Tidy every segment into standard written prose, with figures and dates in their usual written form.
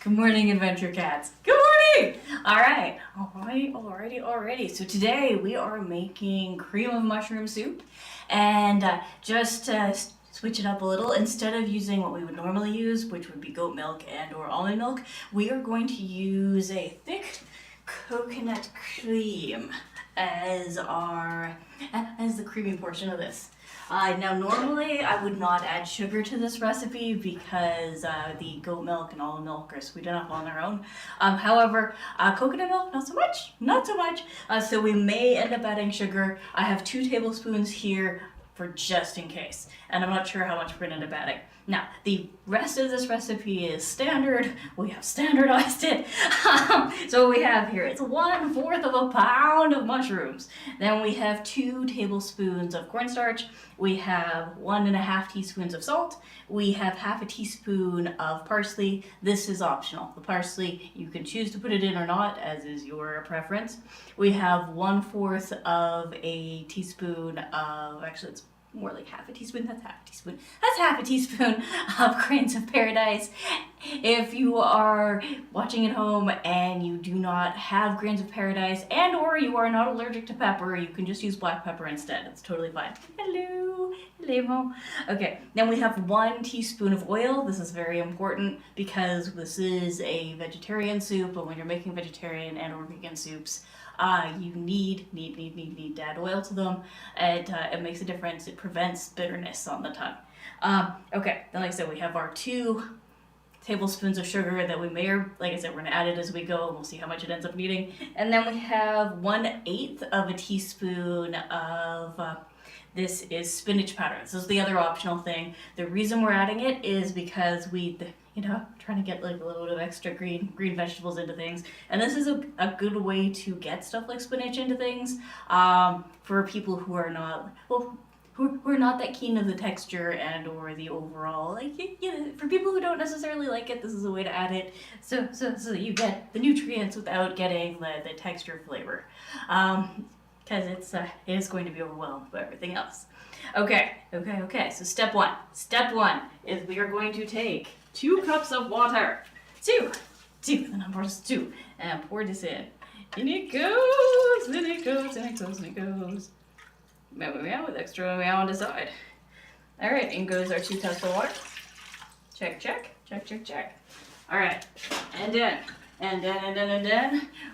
Good morning, Adventure Cats. Good morning! Alrighty. So today we are making cream of mushroom soup, and just to switch it up a little, instead of using what we would normally use, which would be goat milk and or almond milk, we are going to use a thick coconut cream as the creamy portion of this. Now normally I would not add sugar to this recipe because the goat milk and almond milk are sweet enough on their own. However, coconut milk, not so much. So we may end up adding sugar. I have 2 tablespoons here for just in case, and I'm not sure how much we're gonna end up adding. Now, the rest of this recipe is standard. We have standardized it. So what we have here is 1/4 of a pound of mushrooms. Then we have 2 tablespoons of cornstarch. We have 1.5 teaspoons of salt. We have 1/2 teaspoon of parsley. This is optional. The parsley, you can choose to put it in or not, as is your preference. We have 1/4 of a teaspoon of, actually it's more like 1/2 teaspoon, that's 1/2 teaspoon. That's 1/2 teaspoon of grains of paradise. If you are watching at home and you do not have grains of paradise and or you are not allergic to pepper, you can just use black pepper instead. It's totally fine. Hello. Okay, then we have 1 teaspoon of oil. This is very important because this is a vegetarian soup, but when you're making vegetarian and or vegan soups, you need to add oil to them. It makes a difference. It prevents bitterness on the tongue. Okay, then like I said, we have our 2 tablespoons of sugar that we may, or like I said, we're gonna add it as we go. We'll see how much it ends up needing. And then we have 1/8 of a teaspoon of this is spinach powder. This is the other optional thing. The reason we're adding it is because trying to get like a little bit of extra green vegetables into things. And this is a good way to get stuff like spinach into things for people who are not, who are not that keen of the texture and or the overall, for people who don't necessarily like it, this is a way to add it so you get the nutrients without getting the texture flavor. Because it is going to be overwhelmed by everything else. Okay, so step one is we are going to take 2 cups of water. Two, the number is 2, and pour this in. In it goes. Meow, with extra meow on the side. All right, in goes our 2 cups of water. Check. All right, and then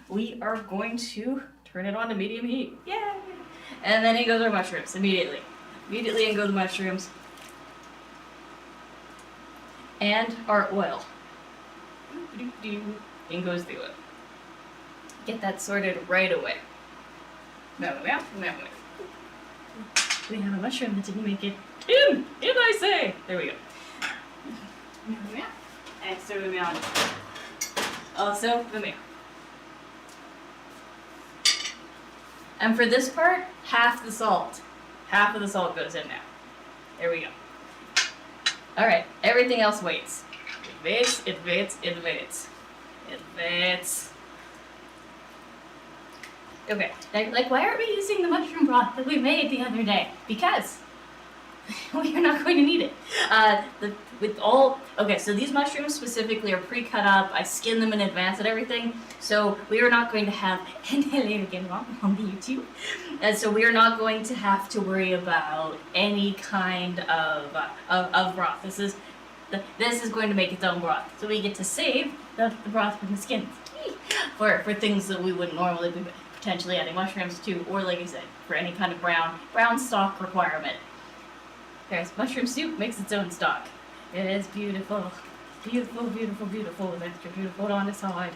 we are going to turn it on to medium heat. Yay! And then in goes our mushrooms immediately. Immediately in go the mushrooms. And our oil. In goes the oil. Get that sorted right away. Meow. We have a mushroom that didn't make it in, I say? There we go. Meow. And so the meow. Also the meow. And for this part, half the salt. Half of the salt goes in now. There we go. All right, everything else waits. It waits. Okay, like why aren't we using the mushroom broth that we made the other day? Because we are not going to need it. So these mushrooms specifically are pre-cut up. I skin them in advance and everything. So we are not going to have, and again on the YouTube. And so we are not going to have to worry about any kind of broth. This is going to make its own broth. So we get to save the broth from the skins for things that we wouldn't normally be potentially adding mushrooms to, or like I said, for any kind of brown stock requirement. Guys, mushroom soup makes its own stock. It is beautiful, with extra beautiful on the side.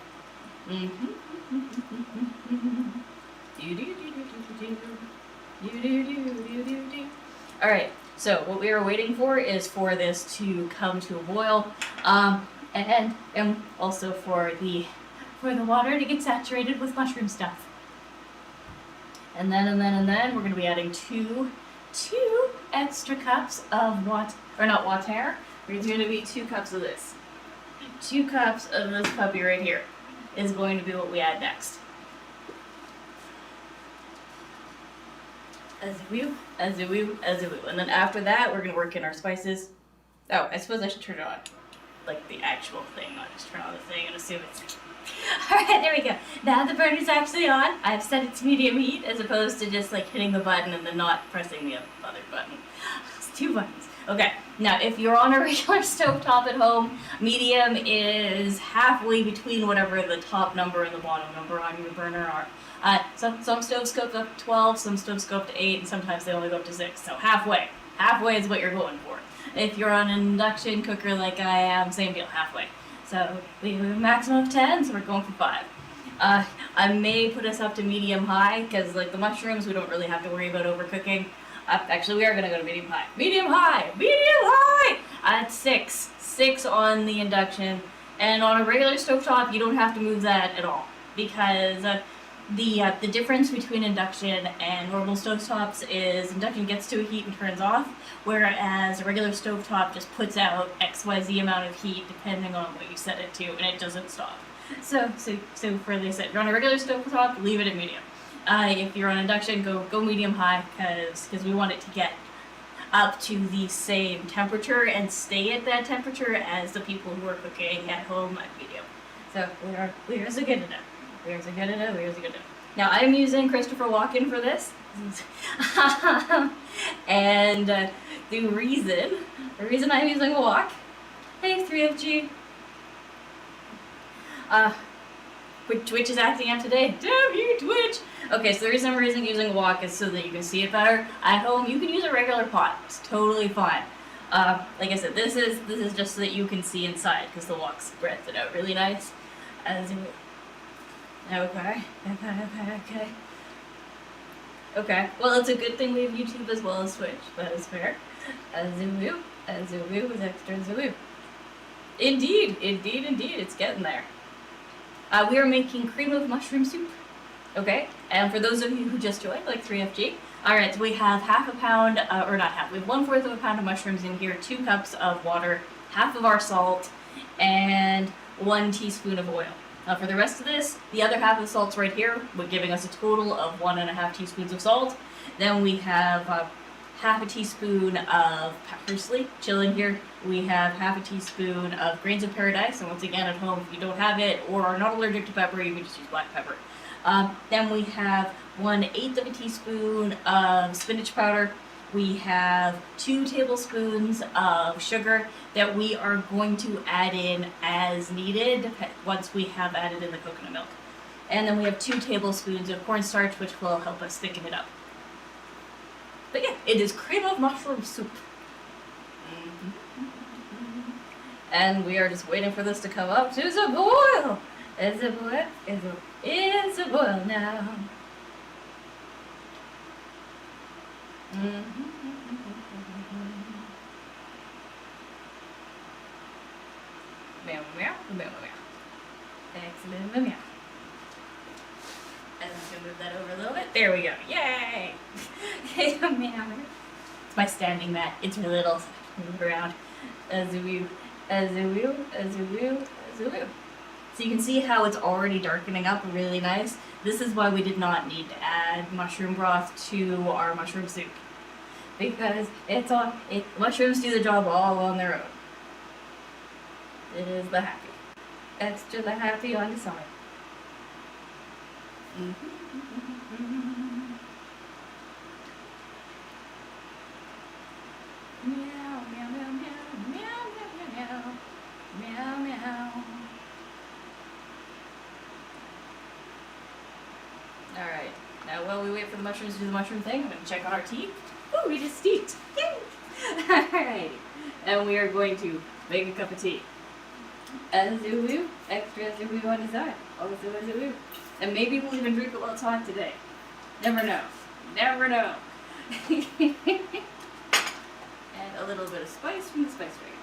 All right, so what we are waiting for is for this to come to a boil, and also for the water to get saturated with mushroom stuff. And then we're going to be adding two extra cups of not water. There's going to be 2 cups of this. 2 cups of this puppy right here is going to be what we add next. As we. And then after that, we're going to work in our spices. Oh, I suppose I should turn it on. like the actual thing, not just turn on the thing and assume it's. Alright, there we go. Now the burner's actually on. I've set it to medium heat as opposed to just like hitting the button and then not pressing the other button. It's 2 buttons. Okay, now if you're on a regular stovetop at home, medium is halfway between whatever the top number and the bottom number on your burner are. Some stoves go up to 12, some stoves go up to 8, and sometimes they only go up to 6. So halfway. Halfway is what you're going for. If you're on an induction cooker like I am, same deal, halfway. So we have a maximum of 10, so we're going for 5. I may put us up to medium-high, because like the mushrooms, we don't really have to worry about overcooking. Actually, we are going to go to medium-high. Medium-high! Medium-high! At 6. 6 on the induction. And on a regular stovetop, you don't have to move that at all. Because the difference between induction and normal stovetops is induction gets to a heat and turns off, whereas a regular stovetop just puts out XYZ amount of heat depending on what you set it to, and it doesn't stop. So for they said, if you're on a regular stovetop, leave it at medium. If you're on induction, go medium high, because we want it to get up to the same temperature and stay at that temperature as the people who are cooking at home at medium. So we're so good enough. We're so good enough. We're so good enough. Now I'm using Christopher Walken for this, and the reason I'm using a wok. Hey 3FG. Twitch is acting up today. Damn you, Twitch! Okay, so the reason I'm using a wok is so that you can see it better. At home, you can use a regular pot. It's totally fine. Like I said, this is just so that you can see inside, because the wok spreads it out really nice. Okay. Well, it's a good thing we have YouTube as well as Twitch. That is fair. Azoo is extra zoo. Indeed, it's getting there. We are making cream of mushroom soup. Okay, and for those of you who just joined, like 3FG, alright, so we have half a pound, or not half, we have 1/4 of a pound of mushrooms in here, 2 cups of water, half of our salt, and 1 teaspoon of oil. For the rest of this, the other half of the salt's right here, giving us a total of 1.5 teaspoons of salt. Then we have half a teaspoon of parsley chilling here. We have half a teaspoon of grains of paradise, and once again at home, if you don't have it or are not allergic to pepper, you can just use black pepper. Then we have 1/8 of a teaspoon of spinach powder. We have 2 tablespoons of sugar that we are going to add in as needed once we have added in the coconut milk. And then we have 2 tablespoons of cornstarch, which will help us thicken it up. But yeah, it is cream of mushroom soup. And we are just waiting for this to come up to the boil. It's a boil. It's a boil now. Meow, meow, meow, meow. Excellent, meow. And I'm just gonna move that over a little bit. There we go. Yay! Meow. It's my standing mat. It's really little. Move around. Azoo. So you can see how it's already darkening up really nice. This is why we did not need to add mushroom broth to our mushroom soup. Because mushrooms do the job all on their own. It is the happy. Extra the happy on the side. Meow, meow, meow, meow, meow, meow, meow, meow, meow. Alright, now while we wait for the mushrooms to do the mushroom thing, I'm going to check on our tea. Oh, we just steeped! Yay! Alright, and we are going to make a cup of tea. Azoo, extra azoo on the side. Also azoo. And maybe we'll even drink it while it's hot today. Never know. Never know. And a little bit of spice from the spice wagon.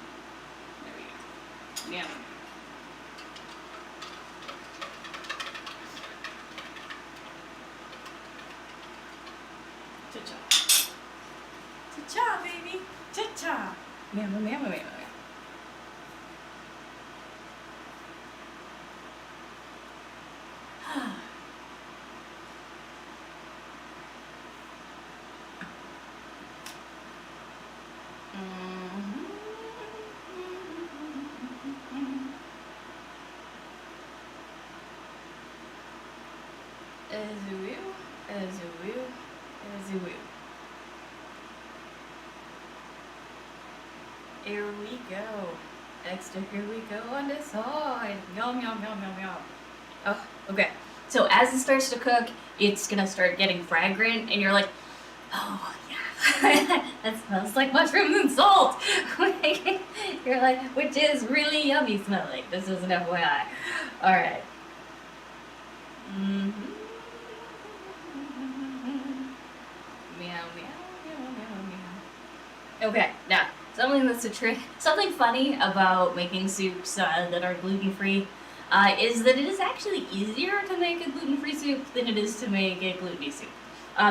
There we go. Yeah. Cha-cha. Cha-cha, baby. Cha-cha. Meow, meow, meow, meow, meow. Here we go. Extra, here we go on this side. Yum, yum, yum, yum, yum. Oh, okay. So as it starts to cook, it's gonna start getting fragrant, and you're like, oh yeah, that smells like mushrooms and salt. You're like, which is really yummy smelling. This is an FYI. All right. Mm-hmm. Meow, meow, meow, meow, meow. Okay, now something funny about making soups that are gluten-free is that it is actually easier to make a gluten-free soup than it is to make a gluten-free soup.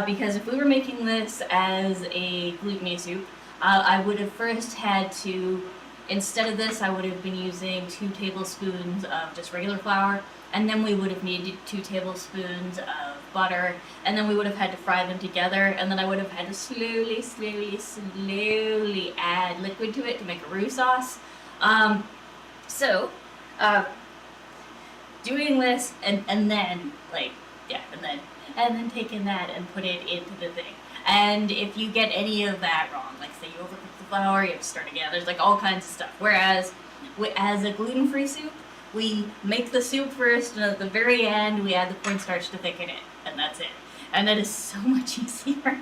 Because if we were making this as a gluten-free soup, I would have first had to, instead of this, I would have been using 2 tablespoons of just regular flour, and then we would have needed 2 tablespoons of butter, and then we would have had to fry them together, and then I would have had to slowly add liquid to it to make a roux sauce. So, doing this and then taking that and put it into the thing. And if you get any of that wrong, like say you overcook the flour, you have to start again. There's like all kinds of stuff. Whereas as a gluten-free soup, we make the soup first, and at the very end, we add the cornstarch to thicken it, and that's it. And that is so much easier.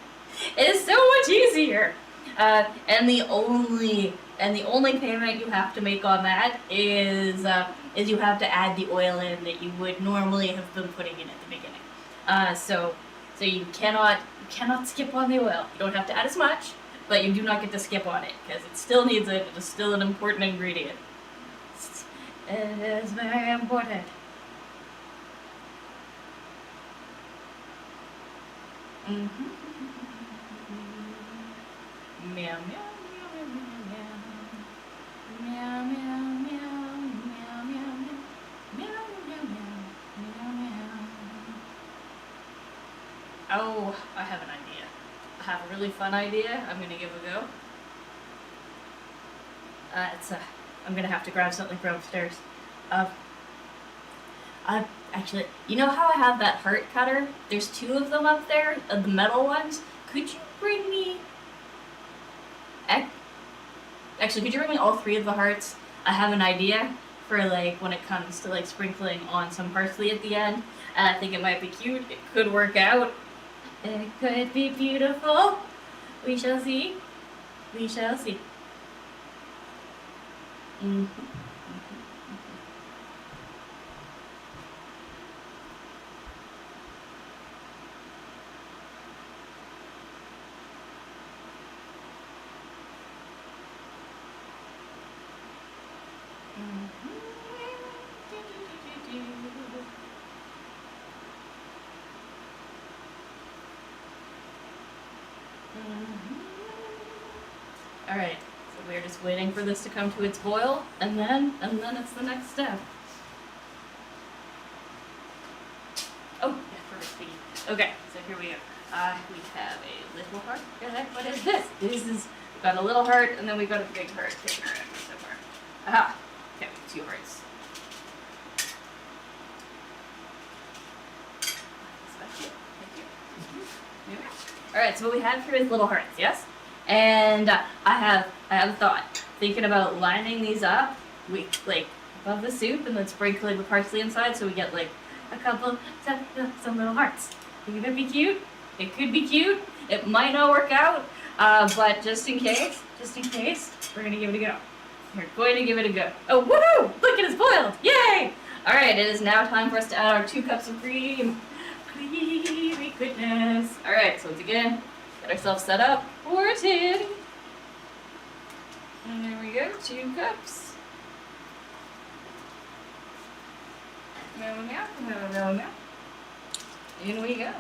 It is so much easier. And the only payment you have to make on that is you have to add the oil in that you would normally have been putting in at the beginning. So you cannot skip on the oil. You don't have to add as much, but you do not get to skip on it because it still needs it. It is still an important ingredient. It is very important. Mm-hmm. Meow, meow, meow, meow, meow, meow, meow, meow, meow, meow, meow, meow, meow. Oh, I have an idea. I have a really fun idea. I'm gonna give a go. I'm gonna have to grab something from upstairs. Actually, you know how I have that heart cutter? There's 2 of them up there, the metal ones. Could you bring me? Actually, could you bring me all 3 of the hearts? I have an idea for like when it comes to like sprinkling on some parsley at the end. And I think it might be cute. It could work out. It could be beautiful. We shall see. We shall see. Mm-hmm. All right, so we're just waiting for this to come to its boil, and then it's the next step. Oh, yeah, perfect. Okay, so here we go. We have a little heart. What is this? This is, we've got a little heart, and then we've got a big heart. Big heart so far. Aha. Okay, 2 hearts. Thank you. All right, so what we have here is little hearts, yes? And I have a thought. Thinking about lining these up, like above the soup, and then sprinkling the parsley inside, so we get like a couple, some little hearts. Think it be cute? It could be cute. It might not work out, but just in case, we're gonna give it a go. We're going to give it a go. Oh, woohoo! Look, it is boiled! Yay! All right, it is now time for us to add our 2 cups of cream. Creamy goodness. All right, so once again, get ourselves set up for a tin. And there we go, 2 cups. Meow, meow, meow, meow, meow. In we go.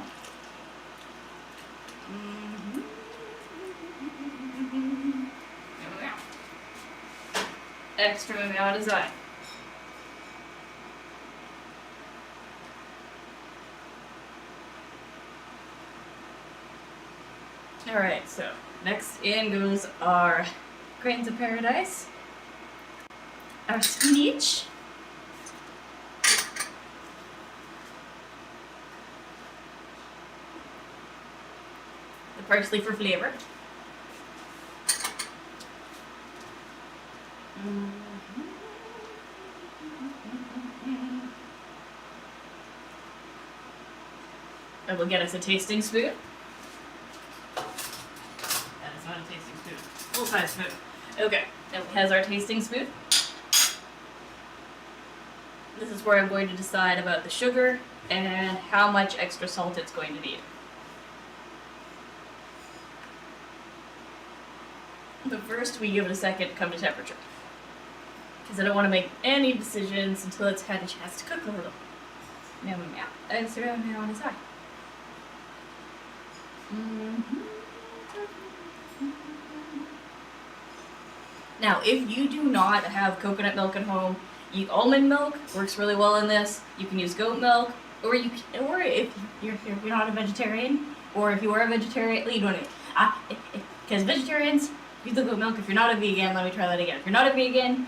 Mm-hmm. Meow, meow. Extra meow design. Alright, so next in goes our grains of paradise, our spinach, parsley for flavor. And we'll get us a tasting spoon. That is not a tasting spoon. Full-size spoon. Okay, now it has our tasting spoon. This is where I'm going to decide about the sugar and how much extra salt it's going to need. But first, we give it a second to come to temperature, because I don't want to make any decisions until it's had a chance to cook a little. Meow, meow, meow. And it's around here on the side. Now, if you do not have coconut milk at home, almond milk works really well in this. You can use goat milk, or if you're not a vegetarian, or if you are a vegetarian, you don't need. Because vegetarians use the goat milk. If you're not a vegan, let me try that again. If you're not a vegan,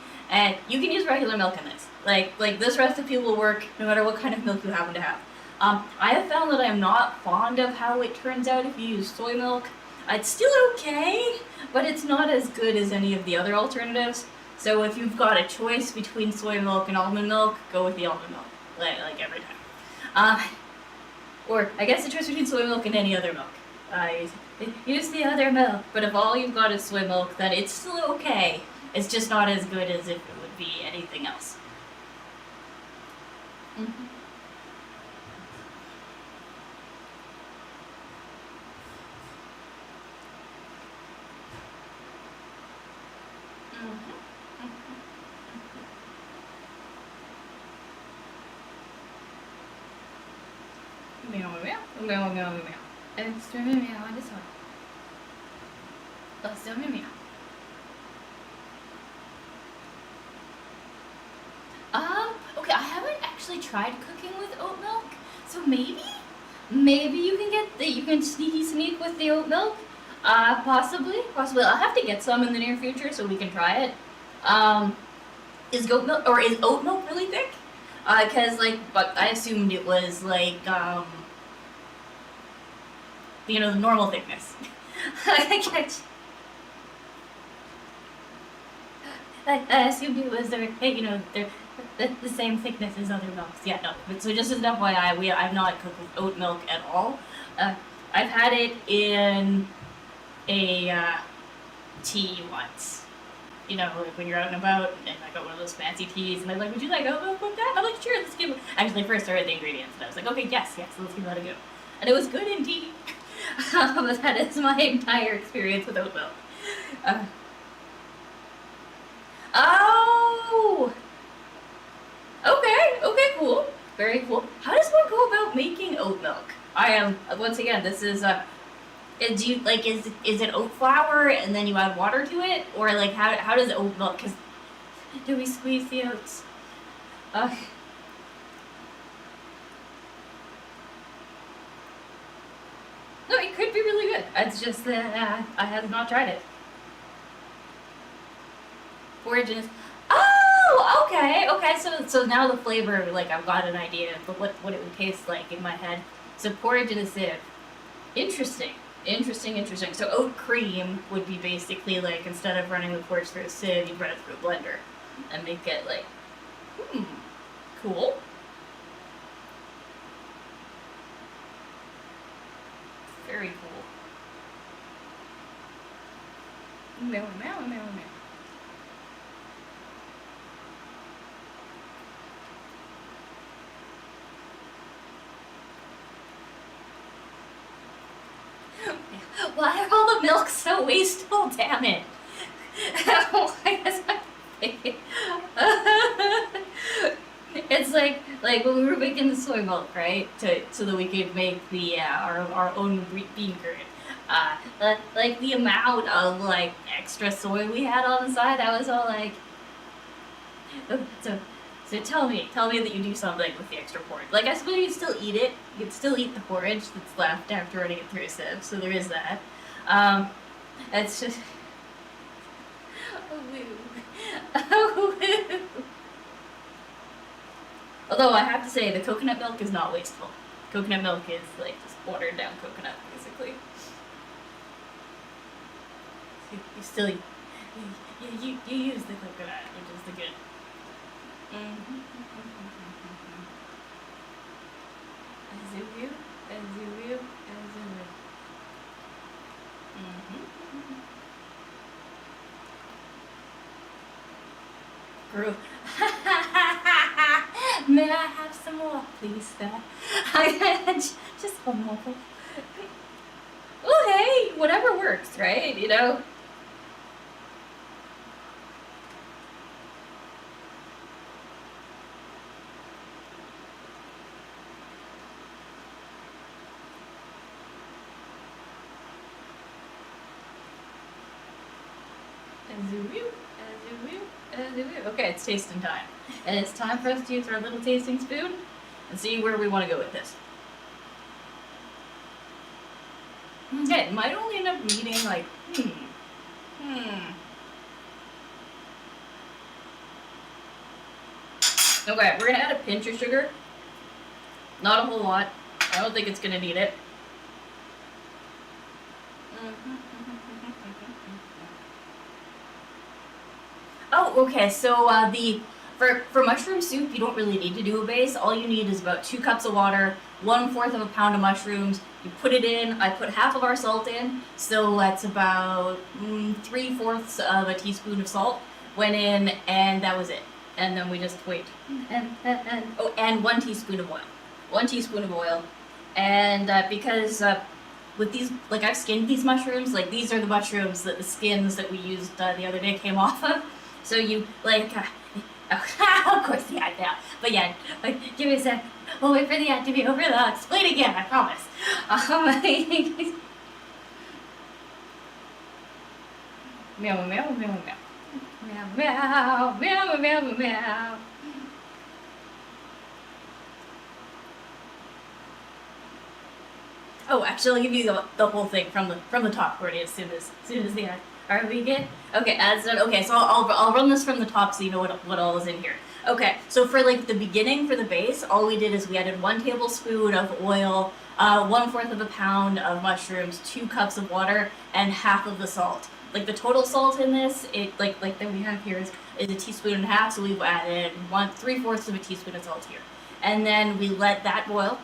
you can use regular milk in this. Like this recipe will work no matter what kind of milk you happen to have. I have found that I am not fond of how it turns out if you use soy milk. It's still okay, but it's not as good as any of the other alternatives. So if you've got a choice between soy milk and almond milk, go with the almond milk, like every time. Or I guess the choice between soy milk and any other milk. Use the other milk, but if all you've got is soy milk, then it's still okay. It's just not as good as if it would be anything else. Meow, meow, meow, meow, meow. Extra meow on this one. Let's do meow. Okay, I haven't actually tried cooking with oat milk, so maybe you can sneak with the oat milk. Possibly. I'll have to get some in the near future so we can try it. Is oat milk really thick? Cause but I assumed it was the normal thickness. I assumed it was the same thickness as other milks. Yeah, no. But so just as an FYI, I've not cooked with oat milk at all. I've had it in a tea once. When you're out and about, and I got one of those fancy teas, and they're like, "Would you like oat milk with that?" I'm like, "Sure, let's give it." Actually, first I read the ingredients, and I was like, "Okay, yes, let's give that a go." And it was good indeed. But that is my entire experience with oat milk. Oh! Okay, cool. Very cool. How does one go about making oat milk? Once again, this is, is it oat flour and then you add water to it? Or how does oat milk, do we squeeze the oats? No, it could be really good. It's just that I have not tried it. Origins. Oh, okay. So now the flavor, I've got an idea of what it would taste like in my head. So porridge in a sieve. Interesting. So oat cream would be basically instead of running the porridge through a sieve, you run it through a blender and make it cool. Very cool. Meow, meow, meow, meow. Why are all the milk so wasteful? Damn it! It's like when we were making the soy milk, right? So that we could make our own bean curd. The amount of extra soy we had on the side, I was all like, so tell me that you do something with the extra porridge. I suppose you still eat it. You can still eat the porridge that's left after running it through a sieve. So there is that. It's just. Oh, woo. Although I have to say, the coconut milk is not wasteful. Coconut milk is just watered down coconut, basically. You still you use the coconut, which is the good. Mm-hmm. Azubu, azubu, azubu. Mm-hmm. Groove. May I have some more, please, sir? Just one more. Oh, hey, whatever works, right? You know. Okay, it's tasting time. And it's time for us to use our little tasting spoon and see where we want to go with this. Okay, it might only end up needing like, Okay, we're gonna add a pinch of sugar. Not a whole lot. I don't think it's gonna need it. Oh, okay. So for mushroom soup, you don't really need to do a base. All you need is about 2 cups of water, 1/4 of a pound of mushrooms. You put it in. I put half of our salt in, so that's about 3/4 of a teaspoon of salt went in, and that was it. And then we just wait. And 1 teaspoon of oil. 1 teaspoon of oil, and because with these, like I've skinned these mushrooms, like these are the mushrooms that the skins that we used the other day came off of. So you like, of course the ad now, but yeah, like, give me a sec. We'll wait for the ad to be over. I'll explain again. I promise. Meow meow meow meow meow meow meow meow meow meow. Oh, actually, I'll give you the whole thing from the top already as soon as the ad. Are we good? Okay, ads done. Okay, so I'll run this from the top so you know what all is in here. Okay, so for like the beginning, for the base, all we did is we added 1 tablespoon of oil, 1/4 of a pound of mushrooms, 2 cups of water, and half of the salt. Like the total salt in this, it like that we have here is a teaspoon and a half. So we've added 3/4 of a teaspoon of salt here, and then we let that boil.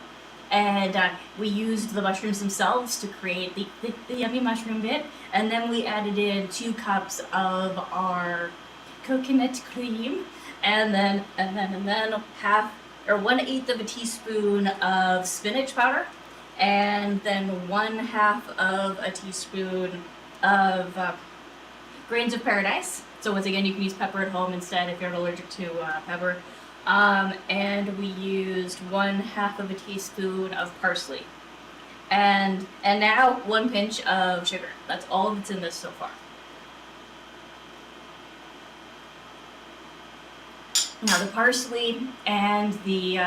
And we used the mushrooms themselves to create the yummy mushroom bit, and then we added in 2 cups of our coconut cream, and then half or 1/8 of a teaspoon of spinach powder, and then 1/2 of a teaspoon of grains of paradise. So once again, you can use pepper at home instead if you're allergic to pepper. And we used 1/2 of a teaspoon of parsley, and now 1 pinch of sugar. That's all that's in this so far. Now the parsley and the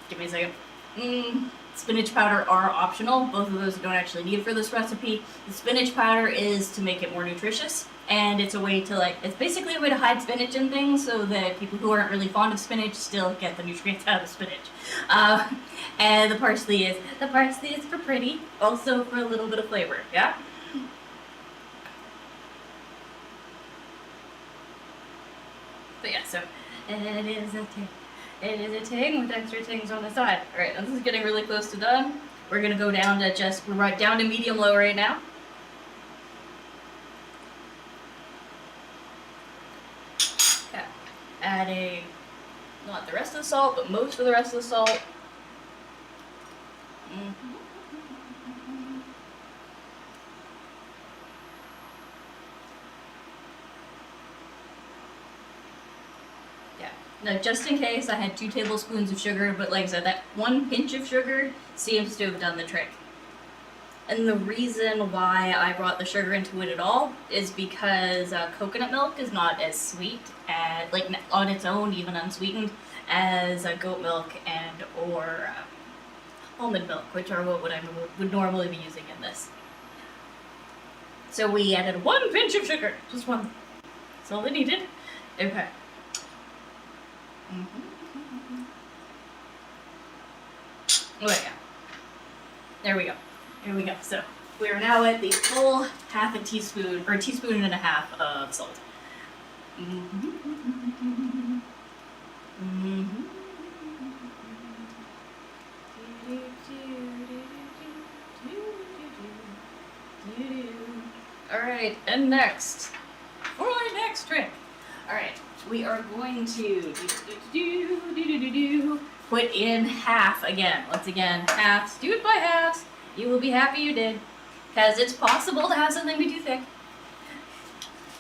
give me a second. Spinach powder are optional. Both of those you don't actually need for this recipe. The spinach powder is to make it more nutritious, and it's a way to it's basically a way to hide spinach in things so that people who aren't really fond of spinach still get the nutrients out of the spinach. And the parsley is for pretty, also for a little bit of flavor. Yeah. But yeah, so it is a ting with extra tings on the side. All right, this is getting really close to done. We're gonna go down to we're right down to medium low right now. Okay, adding not the rest of the salt, but most of the rest of the salt. Now, just in case, I had 2 tablespoons of sugar, but like I said, that 1 pinch of sugar seems to have done the trick. And the reason why I brought the sugar into it at all is because coconut milk is not as sweet, and like on its own, even unsweetened, as goat milk and or almond milk, which are what I would normally be using in this. So we added 1 pinch of sugar, just 1. That's all I needed. Okay. Oh yeah. There we go. Here we go. So We are now at the full half a teaspoon, or teaspoon and a half of salt. Alright, and next, for our next trick. Alright, we are going to put in half again. Once again, halves. Do it by halves. You will be happy you did. Because it's possible to have something be too thick.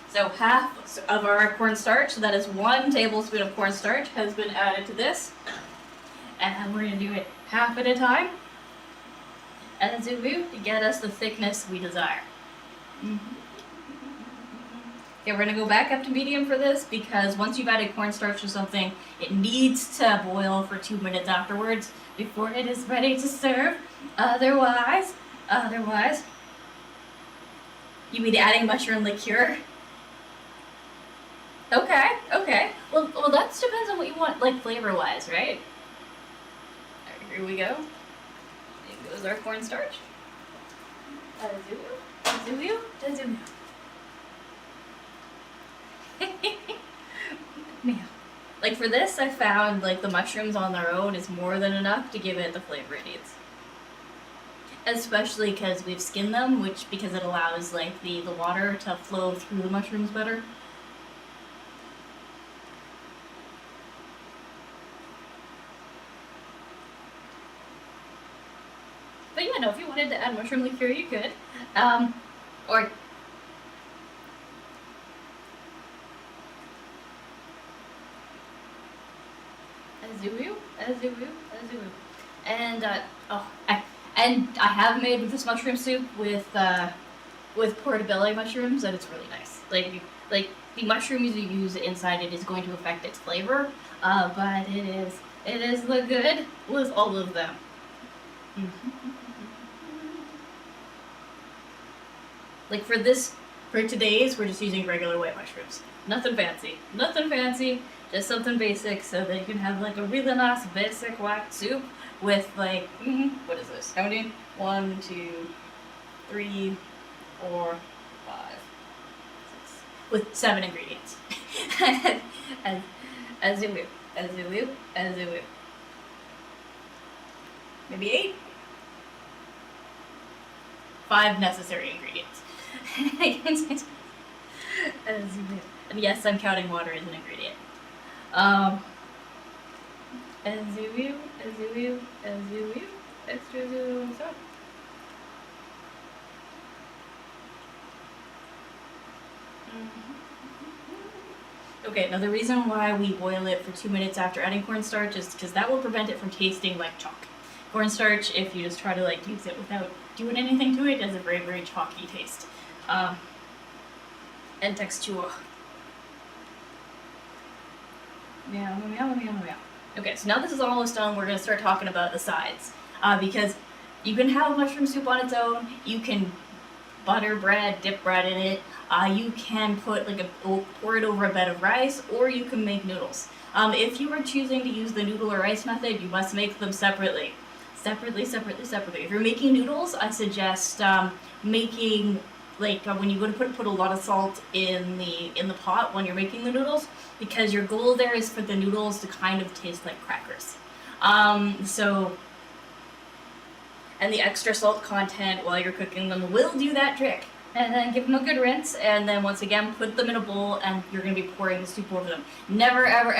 So half of our cornstarch, so that is 1 tablespoon of cornstarch, has been added to this. And we're going to do it half at a time. And to get us the thickness we desire. Okay, we're going to go back up to medium for this because once you've added cornstarch or something, it needs to boil for 2 minutes afterwards before it is ready to serve. Otherwise, you mean adding mushroom liqueur? Okay. Well, that depends on what you want, like flavor-wise, right? Alright, here we go. There goes our cornstarch. Azuyu. Man. Like for this, I found like the mushrooms on their own is more than enough to give it the flavor it needs. Especially because we've skinned them, because it allows like the water to flow through the mushrooms better. But yeah, no, if you wanted to add mushroom liqueur, you could. Or Azuyu. And I have made this mushroom soup with portobello mushrooms, and it's really nice. Like the mushrooms you use inside it is going to affect its flavor, but it is the good with all of them. Like for today's, we're just using regular white mushrooms. Nothing fancy. Just something basic so that you can have like a really nice basic white soup with like, what is this? How many? 1, 2, 3, 4, 5, 6. With 7 ingredients. Azuyu. Maybe 8? 5 necessary ingredients. And yes, I'm counting water as an ingredient. Azuyu, extra Azuyu, sorry. Okay, now the reason why we boil it for 2 minutes after adding cornstarch is because that will prevent it from tasting like chalk. Cornstarch, if you just try to like use it without doing anything to it, has a very, very chalky taste. And texture. Meow. Okay, so now this is almost done, we're going to start talking about the sides. Because you can have mushroom soup on its own, you can butter bread, dip bread in it, you can put pour it over a bed of rice, or you can make noodles. If you are choosing to use the noodle or rice method, you must make them separately. If you're making noodles, I suggest making when you go to put a lot of salt in the pot when you're making the noodles, because your goal there is for the noodles to kind of taste like crackers. And the extra salt content while you're cooking them will do that trick. And then give them a good rinse, and then once again put them in a bowl, and you're going to be pouring the soup over them. Never, ever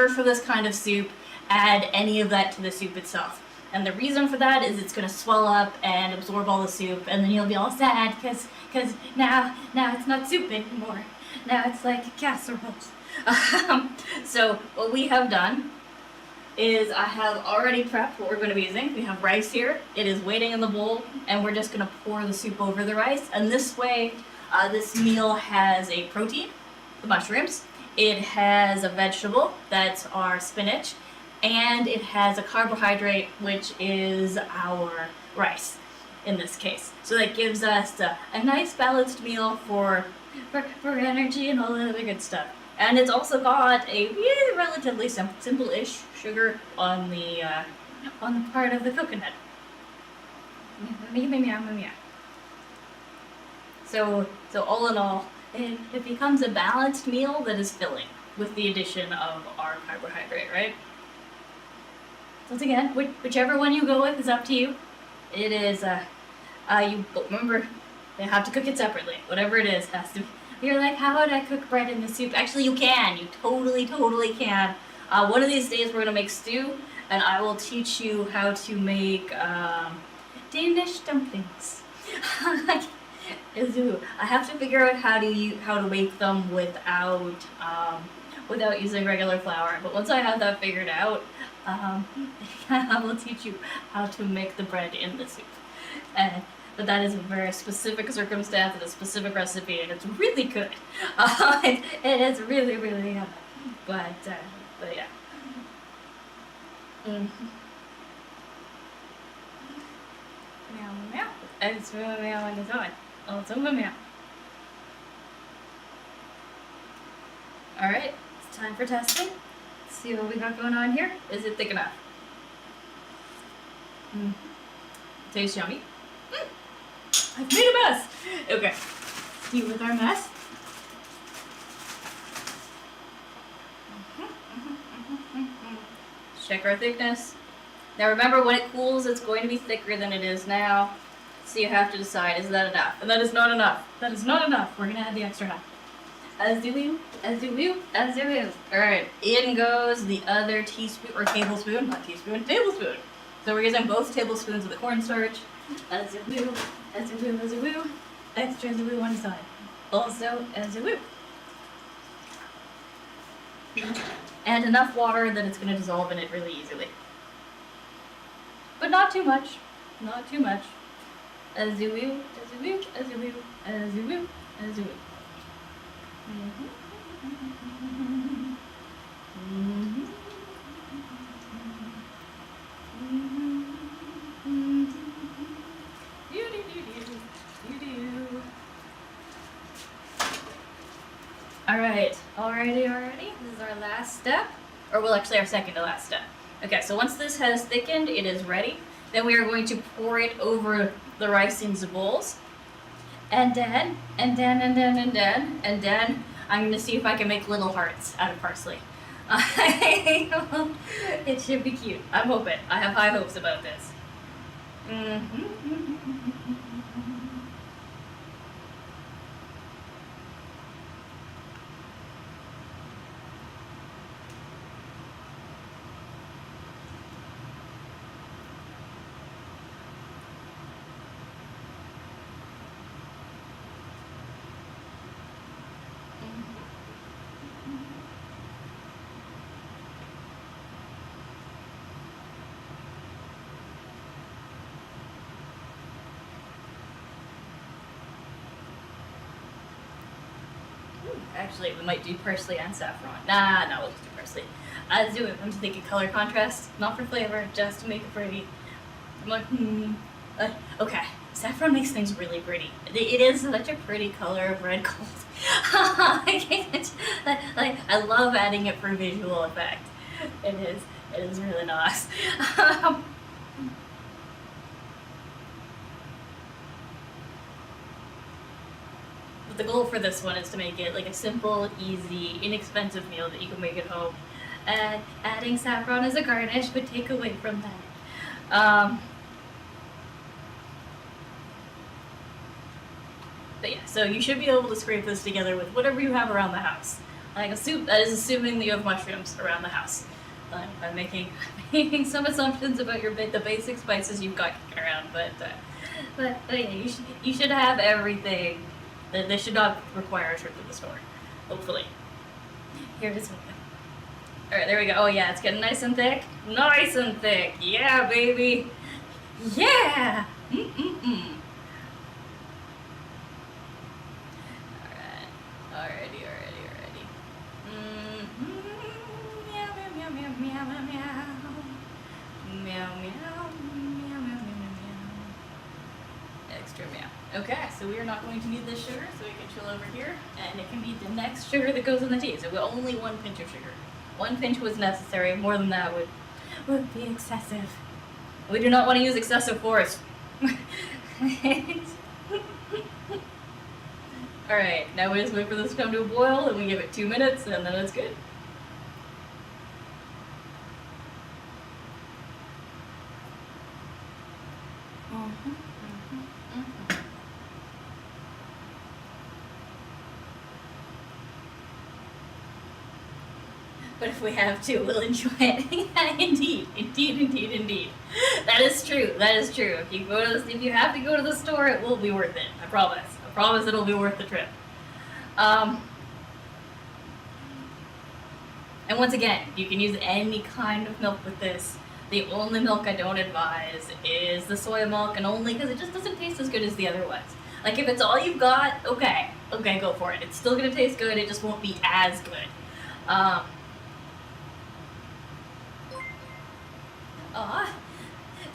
for this kind of soup add any of that to the soup itself. And the reason for that is it's going to swell up and absorb all the soup, and then you'll be all sad because now it's not soup anymore. Now it's like a casserole. So what we have done is I have already prepped what we're going to be using. We have rice here. It is waiting in the bowl, and we're just going to pour the soup over the rice. And this way, this meal has a protein, the mushrooms. It has a vegetable, that's our spinach. And it has a carbohydrate, which is our rice, in this case. So that gives us a nice balanced meal for energy and all the other good stuff. And it's also got a really relatively simple-ish sugar on the part of the coconut. So all in all, it becomes a balanced meal that is filling with the addition of our carbohydrate, right? So once again, whichever one you go with is up to you. It is, you remember, you have to cook it separately. Whatever it is, has to. You're like, how would I cook bread in the soup? Actually, you can. You totally can. One of these days, we're gonna make stew, and I will teach you how to make Danish dumplings. I have to figure out how to make them without using regular flour. But once I have that figured out, I will teach you how to make the bread in the soup. But that is a very specific circumstance and a specific recipe, and it's really good. It is really yummy. But yeah. Meow meow. It's meow on its own. Also meow. All right, it's time for testing. Let's see what we got going on here. Is it thick enough? Tastes yummy. I've made a mess. Okay, see with our mess. Check our thickness. Now remember, when it cools, it's going to be thicker than it is now. So you have to decide, is that enough? And that is not enough. That is not enough. We're gonna add the extra half. As do we. All right, in goes the other teaspoon or tablespoon, not teaspoon, tablespoon. So we're using both tablespoons of the cornstarch. As do we. Extra zulu one side. Also as do we. And enough water that it's going to dissolve in it really easily. But not too much. Not too much. As do we. Alrighty. This is our last step, or well, actually our second to last step. Okay, so once this has thickened, it is ready. Then we are going to pour it over the rice into bowls. And then I'm going to see if I can make little hearts out of parsley. It should be cute. I'm hoping. I have high hopes about this. Actually, we might do parsley and saffron. Nah, no, we'll just do parsley. As do it. I'm just thinking color contrast, not for flavor, just to make it pretty. I'm like, okay. Saffron makes things really pretty. It is such a pretty color of red gold. I love adding it for visual effect. It is really nice. The goal for this one is to make it like a simple, easy, inexpensive meal that you can make at home. And adding saffron as a garnish would take away from that. But yeah, so you should be able to scrape this together with whatever you have around the house. Like a soup, that is assuming that you have mushrooms around the house. I'm making some assumptions about the basic spices you've got around, but yeah, you should have everything. This should not require a trip to the store, hopefully. Here it is. Alright, there we go. Oh yeah, it's getting nice and thick. Nice and thick. Yeah, baby. Yeah! Alright. Extra meow. Okay, so we are not going to need this sugar, so we can chill over here, and it can be the next sugar that goes in the tea. So only 1 pinch of sugar. 1 pinch was necessary. More than that would be excessive. We do not want to use excessive force. Alright, now we just wait for this to come to a boil and we give it 2 minutes and then it's good. But if we have to, we'll enjoy it. Indeed, indeed, indeed, indeed. That is true. That is true. If you have to go to the store, it will be worth it. I promise. I promise it'll be worth the trip. And once again, you can use any kind of milk with this. The only milk I don't advise is the soy milk, and only because it just doesn't taste as good as the other ones. Like if it's all you've got, okay, go for it. It's still gonna taste good. It just won't be as good.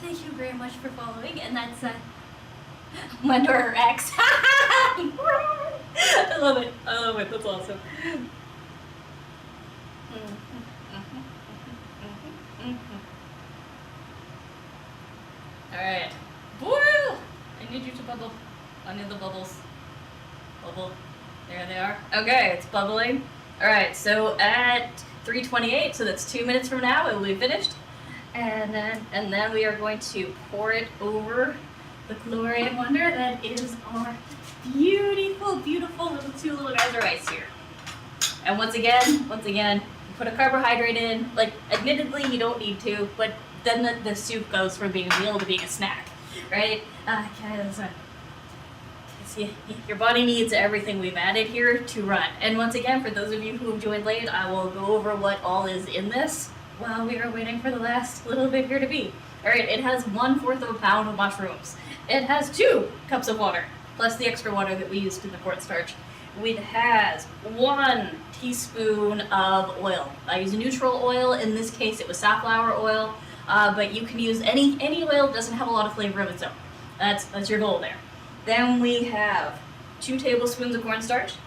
Thank you very much for following, and that's Mandor X. I love it. I love it. That's awesome. All right, boil. I need you to bubble. I need the bubbles. Bubble. There they are. Okay, it's bubbling. All right, so at 3:28, so that's 2 minutes from now, it will be finished. And then we are going to pour it over the glory and wonder that is our beautiful, beautiful little 2 little guys of rice here. And once again, put a carbohydrate in. Like, admittedly, you don't need to, but then the soup goes from being a meal to being a snack, right? Your body needs everything we've added here to run. And once again, for those of you who have joined late, I will go over what all is in this while we are waiting for the last little bit here to be. All right, it has 1/4 of a pound of mushrooms. It has 2 cups of water, plus the extra water that we used in the cornstarch. It has 1 teaspoon of oil. I use neutral oil. In this case, it was safflower oil, but you can use any oil that doesn't have a lot of flavor of its own. That's your goal there. Then we have 2 tablespoons of cornstarch.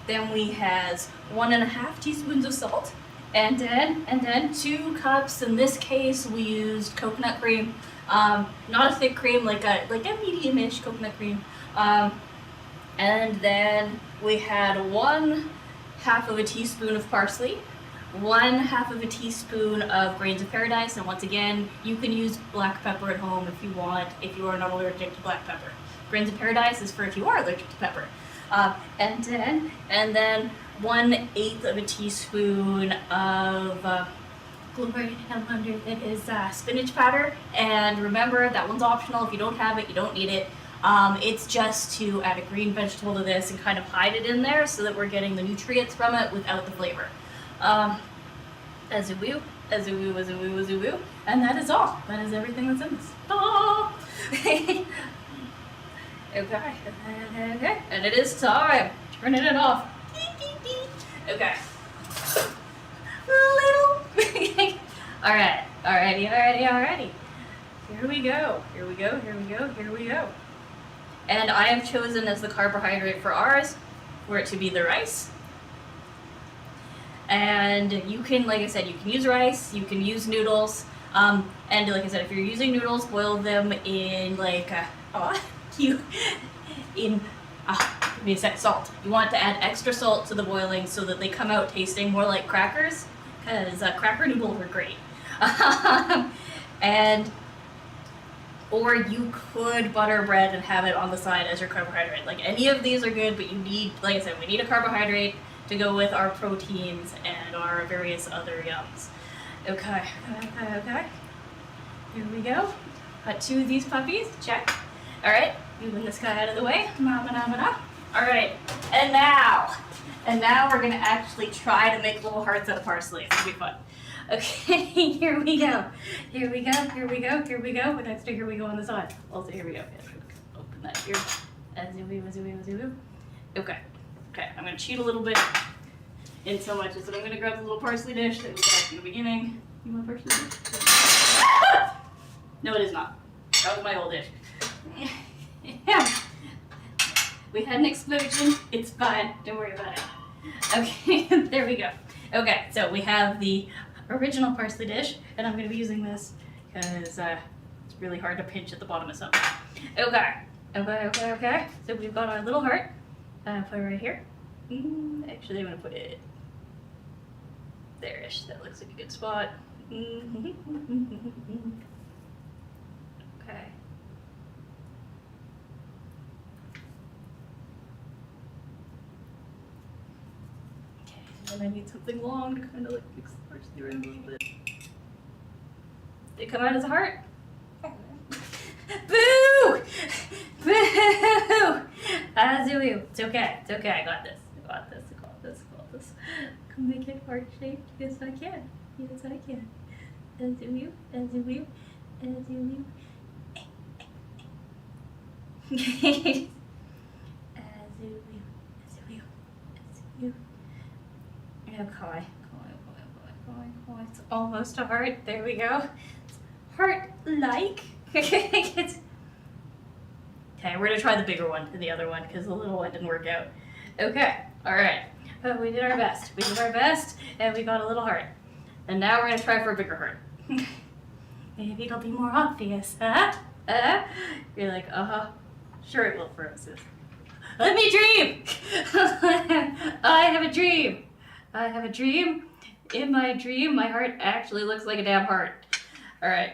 Then we has 1.5 teaspoons of salt. And then 2 cups. In this case, we used coconut cream, not a thick cream, like a medium-ish coconut cream. And then we had 1/2 of a teaspoon of parsley, 1/2 of a teaspoon of grains of paradise. And once again, you can use black pepper at home if you want, if you are not allergic to black pepper. Grains of paradise is for if you are allergic to pepper. And then 1/8 of a teaspoon of glory and wonder that is spinach powder. And remember, that one's optional. If you don't have it, you don't need it. It's just to add a green vegetable to this and kind of hide it in there so that we're getting the nutrients from it without the flavor. As a woo, as a woo, as a woo, as a woo. And that is all. That is everything that's in this. Okay, and it is time. Turning it off. Okay. Little. Alrighty. Here we go. And I have chosen as the carbohydrate for ours, for it to be the rice. And you can, like I said, you can use rice, you can use noodles. And like I said, if you're using noodles, boil them in give me a sec, salt. You want to add extra salt to the boiling so that they come out tasting more like crackers, because cracker noodles are great. Or you could butter bread and have it on the side as your carbohydrate. Like, any of these are good, but you need, like I said, we need a carbohydrate to go with our proteins and our various other yums. Okay. Here we go. Got 2 of these puppies. Check. All right. Moving this guy out of the way. All right. And now we're gonna actually try to make little hearts out of parsley. It's gonna be fun. Okay. Here we go. With extra here we go on the side. Also, here we go. Open that here. Okay. I'm gonna cheat a little bit in so much as that I'm gonna grab the little parsley dish that we got in the beginning. You want parsley dish? No, it is not. That was my old dish. Yeah. We had an explosion. It's fine. Don't worry about it. Okay, there we go. Okay, so we have the original parsley dish, and I'm going to be using this because it's really hard to pinch at the bottom of something. Okay. Okay. So we've got our little heart. Put it right here. Actually, I'm gonna put it there-ish. That looks like a good spot. Okay. Okay, and I need something long to kind of like explore through it a little bit. Did it come out as a heart? Boo! Boo! Azu, it's okay. It's okay. I got this. Can make it heart shaped? Yes, I can. Yes, I can. Azu, Azu, Azu. Azu, Azu. Okay. It's almost a heart. There we go. Heart-like. Okay, we're gonna try the bigger one than the other one because the little one didn't work out. Okay, all right. We did our best. And we got a little heart. And now we're gonna try for a bigger heart. Maybe it'll be more obvious, huh? You're like, sure it will, Francis. Let me dream. I have a dream. In my dream, my heart actually looks like a damn heart. All right.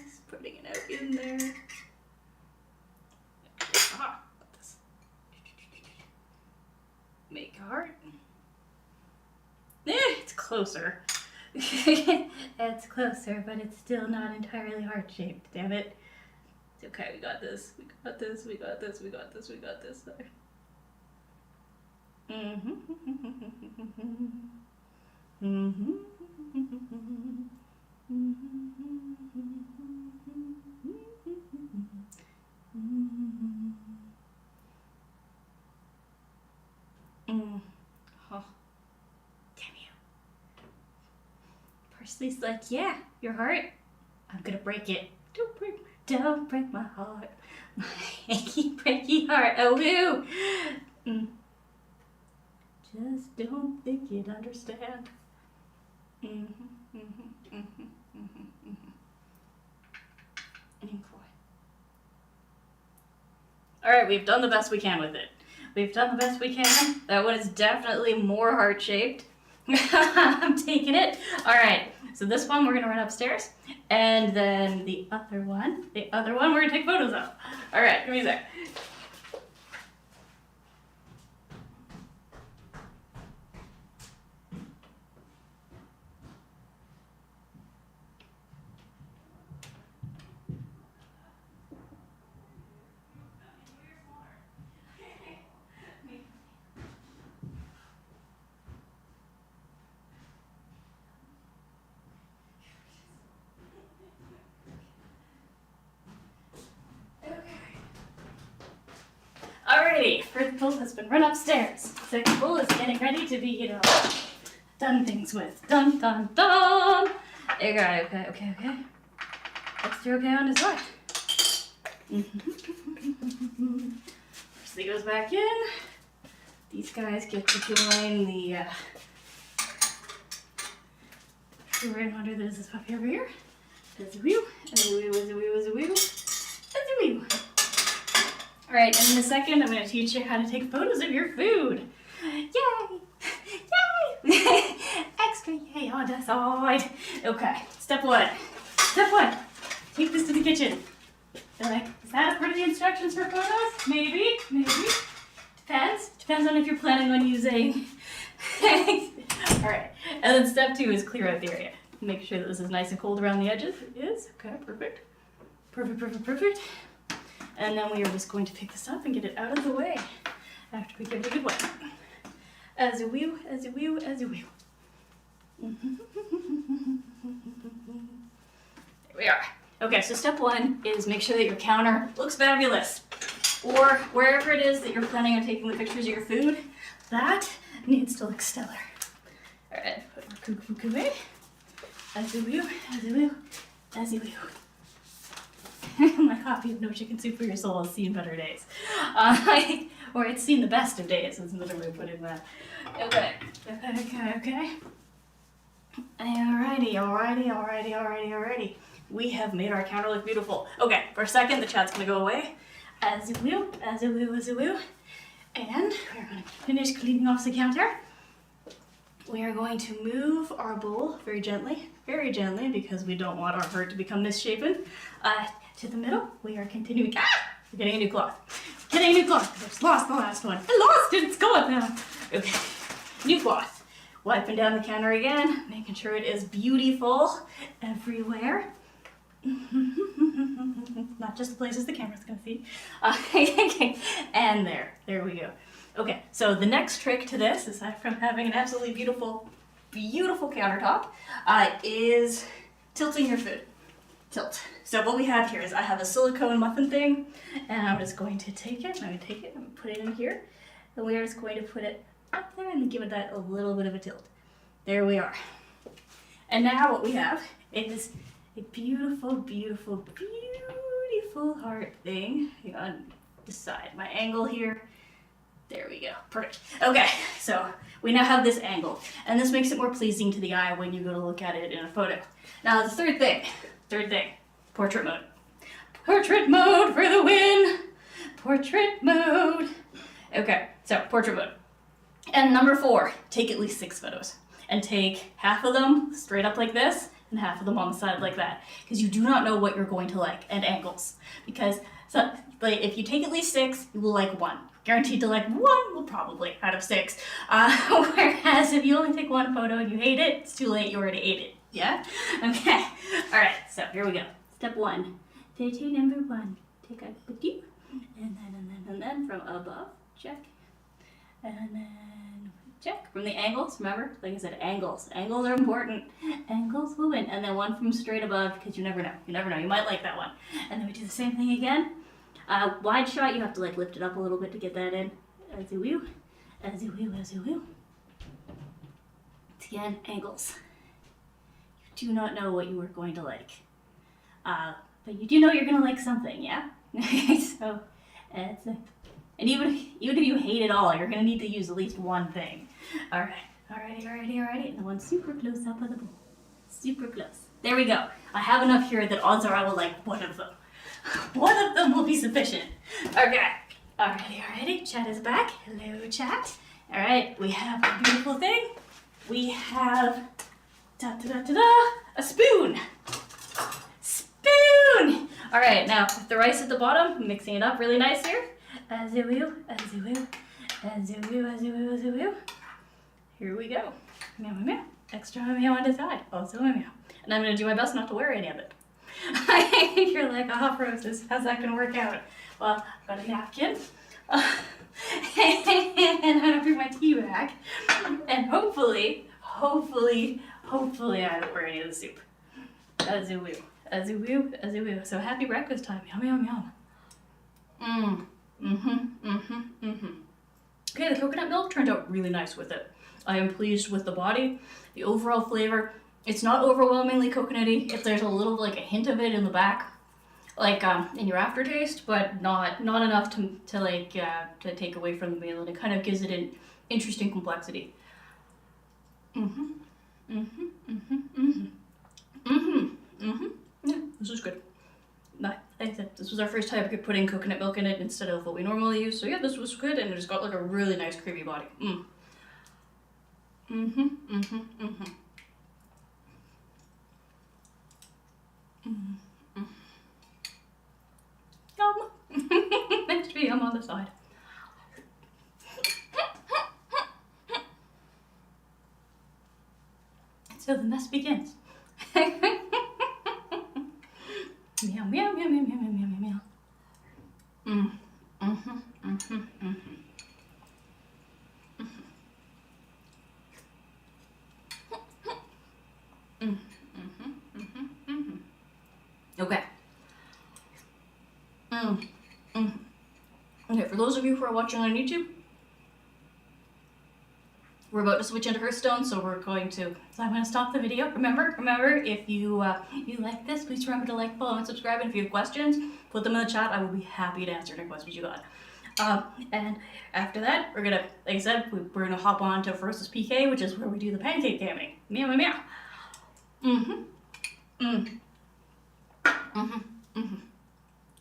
Just putting it out in there. Make a heart. It's closer. It's closer, but it's still not entirely heart-shaped, damn it. It's okay, we got this. Oh, damn you. Parsley's like, yeah, your heart. I'm gonna break it. Don't break my heart. My achy, breaky heart. Oh, woo. Just don't think you'd understand. All right, we've done the best we can with it. That one is definitely more heart-shaped. I'm taking it. All right, so this one we're gonna run upstairs, and then the other one we're gonna take photos of. All right, give me a sec. Alrighty, first bowl has been run upstairs. Second bowl is getting ready to be, done things with. Dun dun dun! Okay. Let's do okay on his way. First he goes back in. These guys get to join the we're gonna do this puppy over here. As a wheel. Alright, and in a second I'm going to teach you how to take photos of your food. Yay! Extra yay on the side. Okay, step one. Take this to the kitchen. They're like, is that a part of the instructions for photos? Maybe. Depends on if you're planning on using. Alright, and then step two is clear out the area. Make sure that this is nice and cold around the edges. It is. Okay, perfect. And then we are just going to pick this up and get it out of the way after we give it a good wipe. As a wheel. There we are. Okay, so step one is make sure that your counter looks fabulous. Or wherever it is that you're planning on taking the pictures of your food, that needs to look stellar. All right, put our cuckoo away. As a wheel. My copy of No Chicken Soup for Your Soul has seen better days. Or it's seen the best of days, is another way of putting that. Okay. Alrighty. We have made our counter look beautiful. Okay, for a second, the chat's gonna go away. As it will. And we're gonna finish cleaning off the counter. We are going to move our bowl very gently, because we don't want our heart to become misshapen. To the middle, we are continuing. We're getting a new cloth. I just lost the last one. I lost it, it's gone now. Okay, new cloth. Wiping down the counter again, making sure it is beautiful everywhere. Not just the places the camera's gonna see. And there we go. Okay, so the next trick to this, aside from having an absolutely beautiful countertop, is tilting your food. Tilt. So what we have here is I have a silicone muffin thing, and I'm just going to take it, and put it in here, and we are just going to put it up there and give it that a little bit of a tilt. There we are. And now what we have is a beautiful heart thing on this side. My angle here. There we go. Perfect. Okay, so we now have this angle, and this makes it more pleasing to the eye when you go to look at it in a photo. Now the third thing, portrait mode. Portrait mode for the win! Portrait mode. Okay, so portrait mode. And number 4, take at least 6 photos. And take half of them straight up like this, and half of them on the side like that. Because you do not know what you're going to like, and angles. Because if you take at least 6, you will like 1. Guaranteed to like 1, well, probably, out of 6. Whereas if you only take 1 photo and you hate it, it's too late, you already ate it. Yeah? Okay. Alright, so here we go. Step 1. Photo number 1. Take a photo, and then from above, check. And then check. From the angles, remember? Like I said, angles. Angles are important. Angles will win. And then 1 from straight above, because you never know. You might like that one. And then we do the same thing again. Wide shot, you have to like lift it up a little bit to get that in. As you will. Again, angles. You do not know what you are going to like. But you do know you're going to like something, yeah? So, and even if you hate it all, you're going to need to use at least 1 thing. Alrighty. And then 1 super close up of the bowl. Super close. There we go. I have enough here that odds are I will like 1 of them. 1 of them will be sufficient. Okay. Alrighty. Chat is back. Hello, chat. Alright, we have a beautiful thing. We have a spoon. Alright, now with the rice at the bottom, mixing it up really nice here. As you will. Here we go. Meow. Extra meow on the side. Also meow. And I'm going to do my best not to wear any of it. You're like, Roses, how's that going to work out? Well, I've got a napkin. And I'm going to bring my tea back. And hopefully, I don't wear any of the soup. As you will. So happy breakfast time. Yum. Okay, the coconut milk turned out really nice with it. I am pleased with the body, the overall flavor. It's not overwhelmingly coconutty. There's a little, like a hint of it in the back, like in your aftertaste, but not enough to take away from the meal, and it kind of gives it an interesting complexity. Yeah, this was good. Like I said, this was our first time putting coconut milk in it instead of what we normally use. So yeah, this was good, and it just got like a really nice creamy body. Yum. Extra yum on the side. So the mess begins. Meow. Okay. Okay, for those of you who are watching on YouTube, we're about to switch into Hearthstone, so I'm going to stop the video. Remember, if you like this, please remember to like, follow, and subscribe. And if you have questions, put them in the chat. I will be happy to answer any questions you got. And after that, we're gonna, like I said, we're gonna hop on to versus PK, which is where we do the pancake gaming. Meow, meow, meow.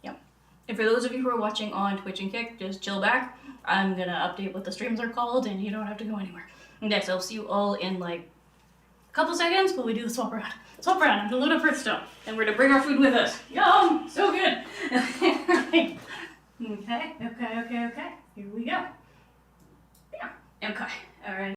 Yep. And for those of you who are watching on Twitch and Kick, just chill back. I'm gonna update what the streams are called, and you don't have to go anywhere. Okay, so I'll see you all in like a couple seconds while we do the swap around. Swap around. I'm gonna load up Hearthstone, and we're gonna bring our food with us. Yum! So good. Okay. Okay. Here we go. Yeah. Okay. All right.